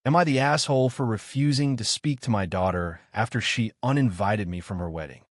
Am I the asshole for refusing to speak to my daughter after she uninvited me from her wedding,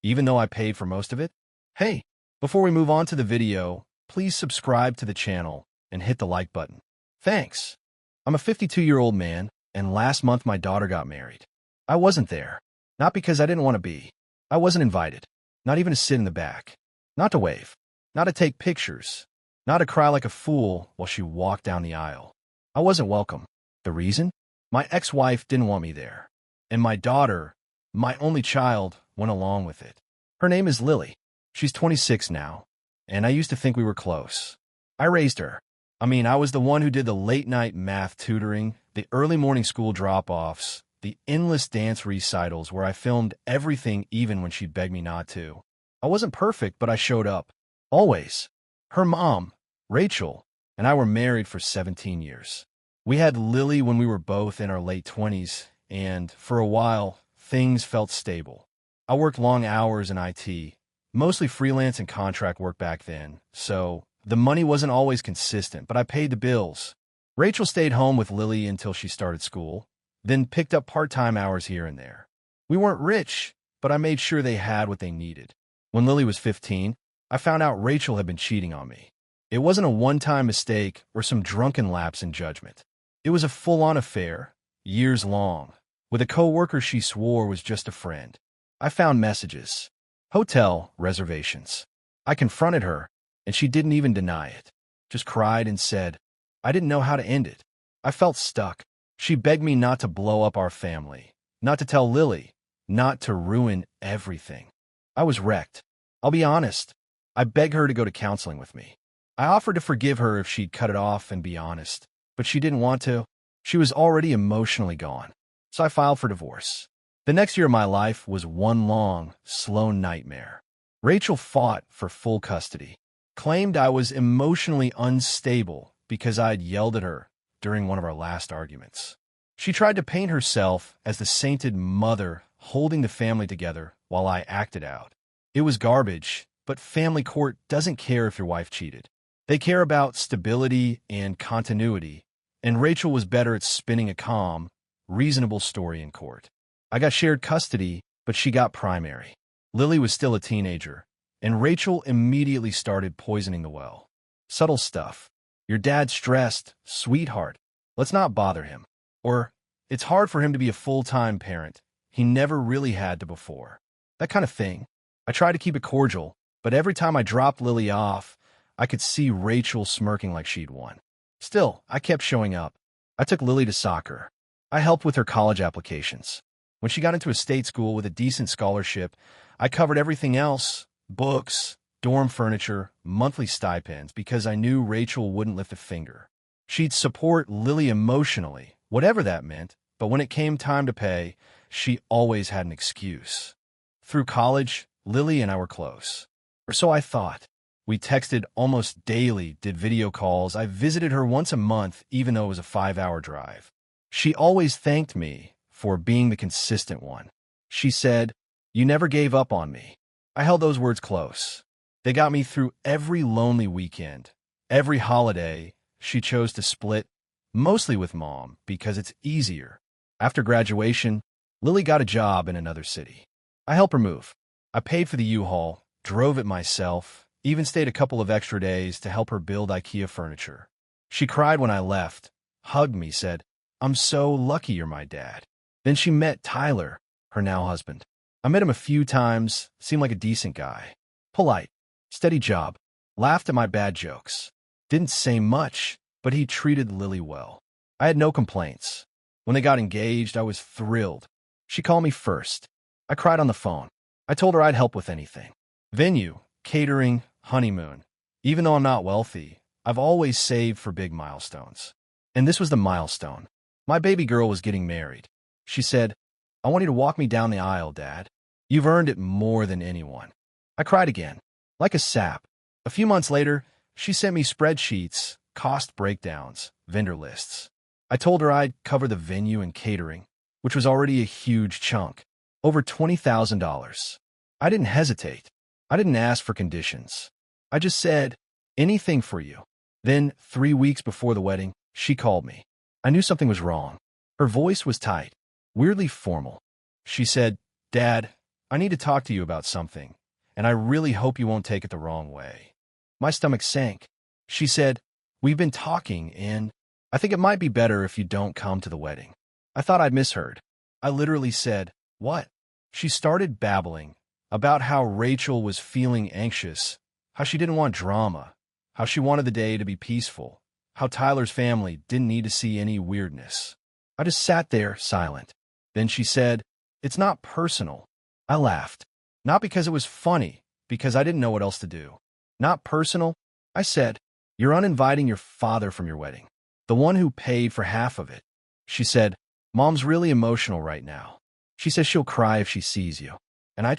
even though I paid for most of it? Hey, before we move on to the video, please subscribe to the channel and hit the like button. Thanks. I'm a 52-year-old man, and last month my daughter got married. I wasn't there. Not because I didn't want to be. I wasn't invited. Not even to sit in the back. Not to wave. Not to take pictures. Not to cry like a fool while she walked down the aisle. I wasn't welcome. The reason? My ex-wife didn't want me there. And my daughter, my only child, went along with it. Her name is Lily. She's 26 now, and I used to think we were close. I raised her. I was the one who did the late-night math tutoring, the early morning school drop-offs, the endless dance recitals where I filmed everything even when she'd beg me not to. I wasn't perfect, but I showed up. Always. Her mom, Rachel, and I were married for 17 years. We had Lily when we were both in our late 20s, and for a while, things felt stable. I worked long hours in IT, mostly freelance and contract work back then, so the money wasn't always consistent, but I paid the bills. Rachel stayed home with Lily until she started school, then picked up part-time hours here and there. We weren't rich, but I made sure they had what they needed. When Lily was 15, I found out Rachel had been cheating on me. It wasn't a one-time mistake or some drunken lapse in judgment. It was a full-on affair, years long, with a coworker she swore was just a friend. I found messages, hotel reservations. I confronted her, and she didn't even deny it. Just cried and said, I didn't know how to end it. I felt stuck. She begged me not to blow up our family, not to tell Lily, not to ruin everything. I was wrecked. I'll be honest. I begged her to go to counseling with me. I offered to forgive her if she'd cut it off and be honest, but she didn't want to. She was already emotionally gone. So I filed for divorce. The next year of my life was one long, slow nightmare. Rachel fought for full custody, claimed I was emotionally unstable because I'd yelled at her during one of our last arguments. She tried to paint herself as the sainted mother holding the family together while I acted out. It was garbage, but family court doesn't care if your wife cheated. They care about stability and continuity, and Rachel was better at spinning a calm, reasonable story in court. I got shared custody, but she got primary. Lily was still a teenager, and Rachel immediately started poisoning the well. Subtle stuff. Your dad's stressed, sweetheart. Let's not bother him. Or, it's hard for him to be a full-time parent. He never really had to before. That kind of thing. I tried to keep it cordial, but every time I dropped Lily off, I could see Rachel smirking like she'd won. Still, I kept showing up. I took Lily to soccer. I helped with her college applications. When she got into a state school with a decent scholarship, I covered everything else, books, dorm furniture, monthly stipends, because I knew Rachel wouldn't lift a finger. She'd support Lily emotionally, whatever that meant, but when it came time to pay, she always had an excuse. Through college, Lily and I were close. Or so I thought. We texted almost daily, did video calls. I visited her once a month, even though it was a 5-hour drive. She always thanked me for being the consistent one. She said, "You never gave up on me." I held those words close. They got me through every lonely weekend. Every holiday, she chose to split, mostly with Mom, because it's easier. After graduation, Lily got a job in another city. I helped her move. I paid for the U-Haul, drove it myself, even stayed a couple of extra days to help her build IKEA furniture. She cried when I left, hugged me, said, "I'm so lucky you're my dad." Then she met Tyler, her now husband. I met him a few times, seemed like a decent guy. Polite, steady job, laughed at my bad jokes. Didn't say much, but he treated Lily well. I had no complaints. When they got engaged, I was thrilled. She called me first. I cried on the phone. I told her I'd help with anything. Venue, catering, honeymoon. Even though I'm not wealthy, I've always saved for big milestones. And this was the milestone. My baby girl was getting married. She said, "I want you to walk me down the aisle, Dad. You've earned it more than anyone." I cried again, like a sap. A few months later, she sent me spreadsheets, cost breakdowns, vendor lists. I told her I'd cover the venue and catering, which was already a huge chunk, over $20,000. I didn't hesitate. I didn't ask for conditions. I just said, "Anything for you." Then, 3 weeks before the wedding, she called me. I knew something was wrong. Her voice was tight, weirdly formal. She said, "Dad, I need to talk to you about something, and I really hope you won't take it the wrong way." My stomach sank. She said, "We've been talking, and I think it might be better if you don't come to the wedding." I thought I'd misheard. I literally said, "What?" She started babbling about how Rachel was feeling anxious, how she didn't want drama, how she wanted the day to be peaceful, how Tyler's family didn't need to see any weirdness. I just sat there, silent. Then she said, "It's not personal." I laughed. Not because it was funny, because I didn't know what else to do. "Not personal?" I said. "You're uninviting your father from your wedding, the one who paid for half of it." She said, "Mom's really emotional right now. She says she'll cry if she sees you. And I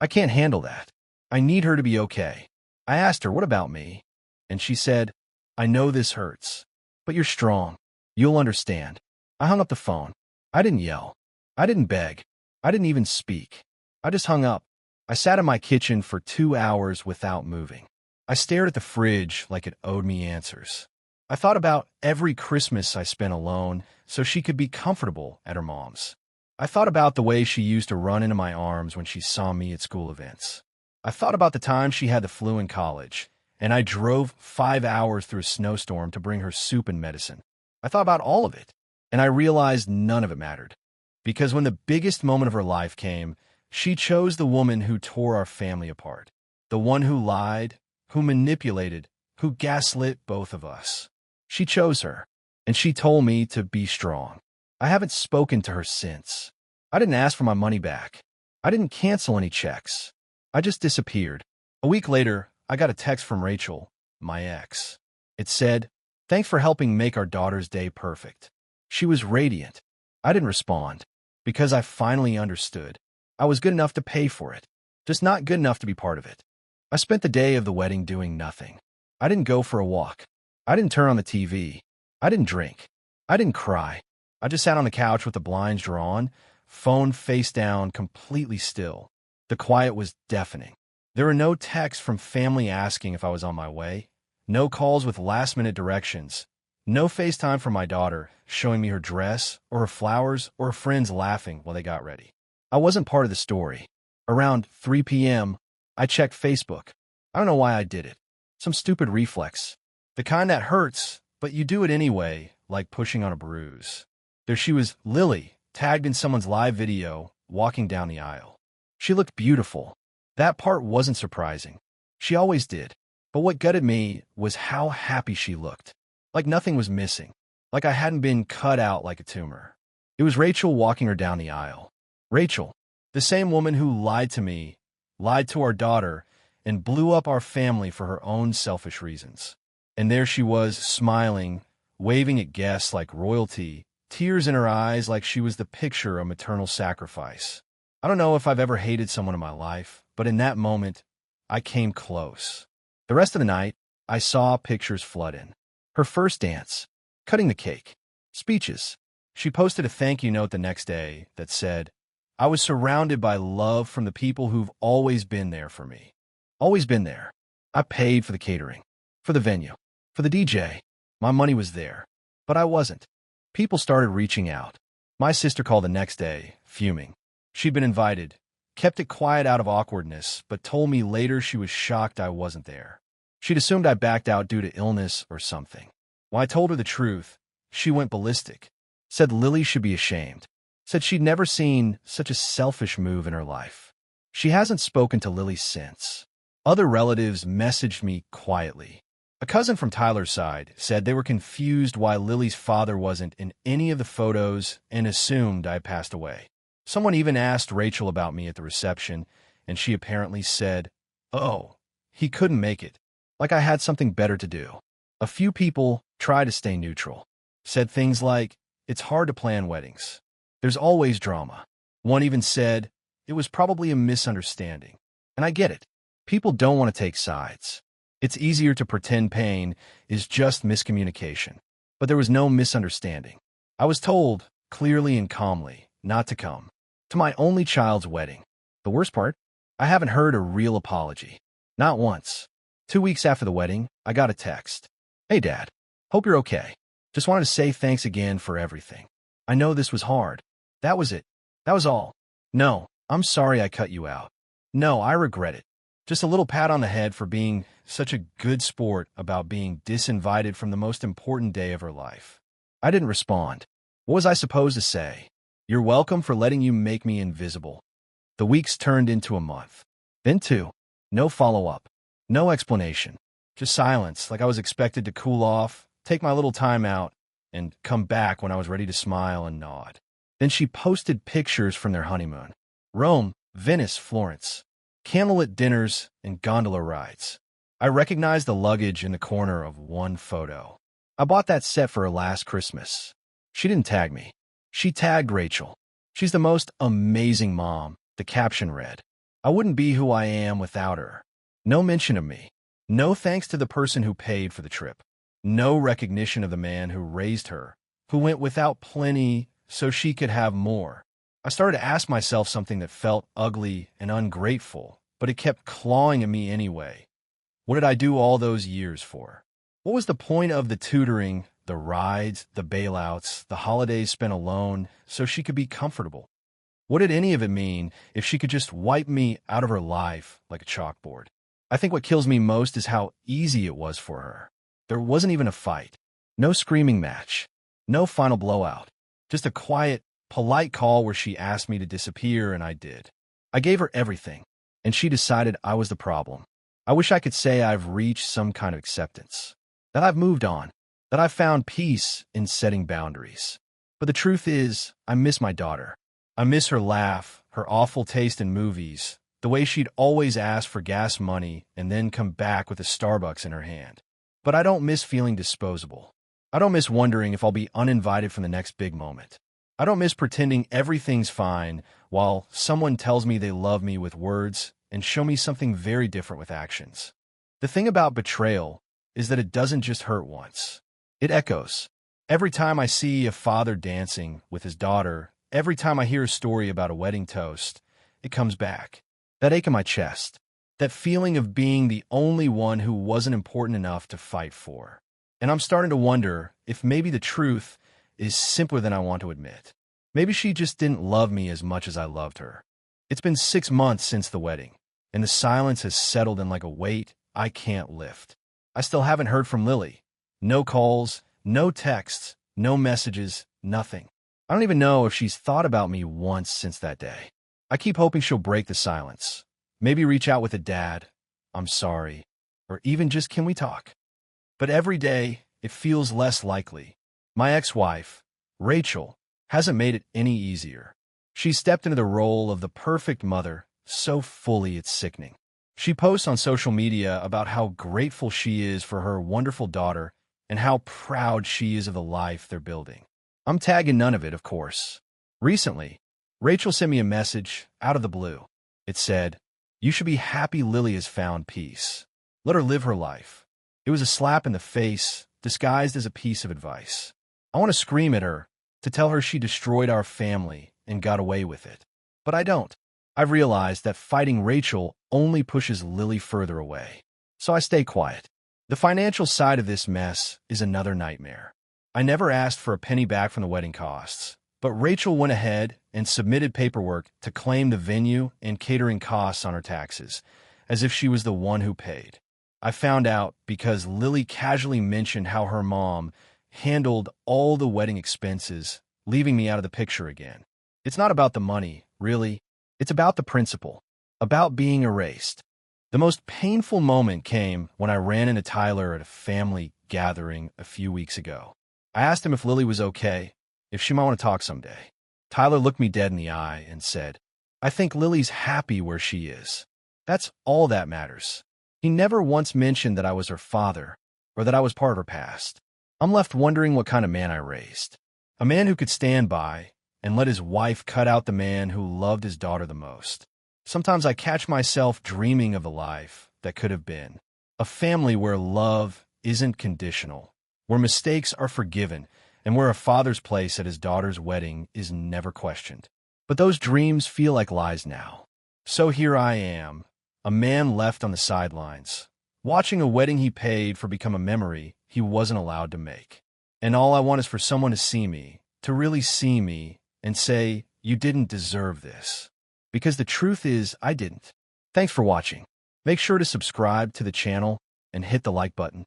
can't handle that. I need her to be okay." I asked her, "What about me?" And she said, "I know this hurts, but you're strong. You'll understand." I hung up the phone. I didn't yell. I didn't beg. I didn't even speak. I just hung up. I sat in my kitchen for 2 hours without moving. I stared at the fridge like it owed me answers. I thought about every Christmas I spent alone so she could be comfortable at her mom's. I thought about the way she used to run into my arms when she saw me at school events. I thought about the time she had the flu in college, and I drove 5 hours through a snowstorm to bring her soup and medicine. I thought about all of it, and I realized none of it mattered. Because when the biggest moment of her life came, she chose the woman who tore our family apart. The one who lied, who manipulated, who gaslit both of us. She chose her, and she told me to be strong. I haven't spoken to her since. I didn't ask for my money back. I didn't cancel any checks. I just disappeared. A week later, I got a text from Rachel, my ex. It said, "Thanks for helping make our daughter's day perfect." She was radiant. I didn't respond, because I finally understood. I was good enough to pay for it, just not good enough to be part of it. I spent the day of the wedding doing nothing. I didn't go for a walk. I didn't turn on the TV. I didn't drink. I didn't cry. I just sat on the couch with the blinds drawn, phone face down, completely still. The quiet was deafening. There were no texts from family asking if I was on my way, no calls with last-minute directions, no FaceTime from my daughter showing me her dress or her flowers or her friends laughing while they got ready. I wasn't part of the story. Around 3 p.m., I checked Facebook. I don't know why I did it. Some stupid reflex. The kind that hurts, but you do it anyway, like pushing on a bruise. There she was, Lily, tagged in someone's live video, walking down the aisle. She looked beautiful. That part wasn't surprising. She always did. But what gutted me was how happy she looked. Like nothing was missing. Like I hadn't been cut out like a tumor. It was Rachel walking her down the aisle. Rachel, the same woman who lied to me, lied to our daughter, and blew up our family for her own selfish reasons. And there she was, smiling, waving at guests like royalty, tears in her eyes like she was the picture of maternal sacrifice. I don't know if I've ever hated someone in my life, but in that moment, I came close. The rest of the night, I saw pictures flood in. Her first dance, cutting the cake, speeches. She posted a thank you note the next day that said, "I was surrounded by love from the people who've always been there for me. Always been there. I paid for the catering, for the venue, for the DJ. My money was there, but I wasn't." People started reaching out. My sister called the next day, fuming. She'd been invited, kept it quiet out of awkwardness, but told me later she was shocked I wasn't there. She'd assumed I backed out due to illness or something. When I told her the truth, she went ballistic. Said Lily should be ashamed. Said she'd never seen such a selfish move in her life. She hasn't spoken to Lily since. Other relatives messaged me quietly. A cousin from Tyler's side said they were confused why Lily's father wasn't in any of the photos and assumed I had passed away. Someone even asked Rachel about me at the reception, and she apparently said, "Oh, he couldn't make it," like I had something better to do. A few people tried to stay neutral. Said things like, "It's hard to plan weddings. There's always drama." One even said, "It was probably a misunderstanding." And I get it. People don't want to take sides. It's easier to pretend pain is just miscommunication. But there was no misunderstanding. I was told, clearly and calmly, not to come to my only child's wedding. The worst part? I haven't heard a real apology. Not once. 2 weeks after the wedding, I got a text. "Hey, Dad. Hope you're okay. Just wanted to say thanks again for everything. I know this was hard. That was it. That was all. No, I'm sorry I cut you out. No, I regret it. Just a little pat on the head for being such a good sport about being disinvited from the most important day of her life. I didn't respond. What was I supposed to say? You're welcome for letting you make me invisible. The weeks turned into a month. Then two. No follow-up. No explanation. Just silence, like I was expected to cool off, take my little time out, and come back when I was ready to smile and nod. Then she posted pictures from their honeymoon. Rome, Venice, Florence. Candlelit dinners and gondola rides. I recognized the luggage in the corner of one photo. I bought that set for her last Christmas. She didn't tag me. She tagged Rachel. She's the most amazing mom, the caption read. I wouldn't be who I am without her. No mention of me. No thanks to the person who paid for the trip. No recognition of the man who raised her, who went without plenty so she could have more. I started to ask myself something that felt ugly and ungrateful, but it kept clawing at me anyway. What did I do all those years for? What was the point of the tutoring, the rides, the bailouts, the holidays spent alone so she could be comfortable? What did any of it mean if she could just wipe me out of her life like a chalkboard? I think what kills me most is how easy it was for her. There wasn't even a fight. No screaming match. No final blowout. Just a quiet, polite call where she asked me to disappear, and I did. I gave her everything, and she decided I was the problem. I wish I could say I've reached some kind of acceptance, that I've moved on, that I've found peace in setting boundaries. But the truth is, I miss my daughter. I miss her laugh, her awful taste in movies, the way she'd always ask for gas money and then come back with a Starbucks in her hand. But I don't miss feeling disposable. I don't miss wondering if I'll be uninvited from the next big moment. I don't miss pretending everything's fine while someone tells me they love me with words and show me something very different with actions. The thing about betrayal is that it doesn't just hurt once. It echoes. Every time I see a father dancing with his daughter, every time I hear a story about a wedding toast, it comes back. That ache in my chest. That feeling of being the only one who wasn't important enough to fight for. And I'm starting to wonder if maybe the truth is simpler than I want to admit. Maybe she just didn't love me as much as I loved her. It's been 6 months since the wedding, and the silence has settled in like a weight I can't lift. I still haven't heard from Lily. No calls, no texts, no messages, nothing. I don't even know if she's thought about me once since that day. I keep hoping she'll break the silence. Maybe reach out with a dad, I'm sorry, or even just can we talk? But every day, it feels less likely. My ex-wife, Rachel, hasn't made it any easier. She stepped into the role of the perfect mother so fully it's sickening. She posts on social media about how grateful she is for her wonderful daughter and how proud she is of the life they're building. I'm tagging none of it, of course. Recently, Rachel sent me a message out of the blue. It said, "You should be happy Lily has found peace. Let her live her life." It was a slap in the face, disguised as a piece of advice. I want to scream at her, to tell her she destroyed our family and got away with it. But I don't. I've realized that fighting Rachel only pushes Lily further away. So I stay quiet. The financial side of this mess is another nightmare. I never asked for a penny back from the wedding costs, but Rachel went ahead and submitted paperwork to claim the venue and catering costs on her taxes, as if she was the one who paid. I found out because Lily casually mentioned how her mom handled all the wedding expenses, leaving me out of the picture again. It's not about the money, really. It's about the principle, about being erased. The most painful moment came when I ran into Tyler at a family gathering a few weeks ago. I asked him if Lily was okay, if she might want to talk someday. Tyler looked me dead in the eye and said, "I think Lily's happy where she is. That's all that matters." He never once mentioned that I was her father or that I was part of her past. I'm left wondering what kind of man I raised. A man who could stand by and let his wife cut out the man who loved his daughter the most. Sometimes I catch myself dreaming of the life that could have been. A family where love isn't conditional, where mistakes are forgiven, and where a father's place at his daughter's wedding is never questioned. But those dreams feel like lies now. So here I am, a man left on the sidelines, watching a wedding he paid for become a memory he wasn't allowed to make. And all I want is for someone to see me, to really see me and say, you didn't deserve this. Because the truth is, I didn't. Thanks for watching. Make sure to subscribe to the channel and hit the like button.